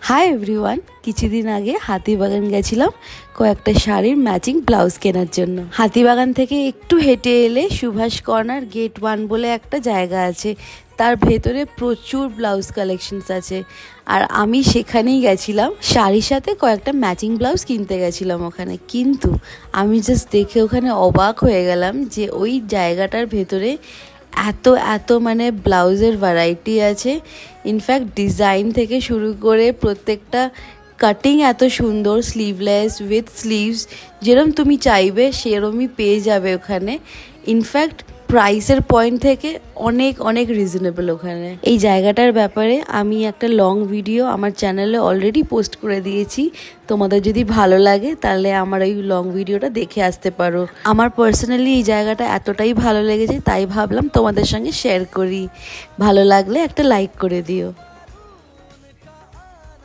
Hi everyone, কিছুদিন আগে হাতিবাগান গেছিলাম কয়েকটা শাড়ির ম্যাচিং ব্লাউজ কেনার জন্য। হাতিবাগান থেকে একটু হেঁটে এলে সুভাষ কর্নার গেট 1 বলে একটা জায়গা আছে, তার ভেতরে প্রচুর ব্লাউজ কালেকশনস আছে। আর আমি সেখানেই গেছিলাম, শাড়ির সাথে কয়েকটা ম্যাচিং ব্লাউজ কিনতে গেছিলাম ওখানে। কিন্তু আমি জাস্ট দেখে ওখানে অবাক হয়ে গেলাম যে ওই জায়গাটার ভেতরে এত এত মানে ব্লাউজের ভ্যারাইটি আছে। ইনফ্যাক্ট ডিজাইন থেকে শুরু করে প্রত্যেকটা কাটিং এত সুন্দর, স্লিভলেস উইথ স্লিভস, যেরকম তুমি চাইবে সেরমই পেয়ে যাবে ওখানে। ইনফ্যাক্ট প্রাইসের পয়েন্ট থেকে অনেক অনেক রিজনেবল ওখানে। এই জায়গাটার ব্যাপারে আমি একটা লং ভিডিও আমার চ্যানেলে অলরেডি পোস্ট করে দিয়েছি। তোমাদের যদি ভালো লাগে তাহলে আমার এই লং ভিডিওটা দেখে আসতে পারো। আমার পার্সোনালি এই জায়গাটা এতটাই ভালো লেগেছে, তাই ভাবলাম তোমাদের সঙ্গে শেয়ার করি। ভালো লাগলে একটা লাইক করে দিও।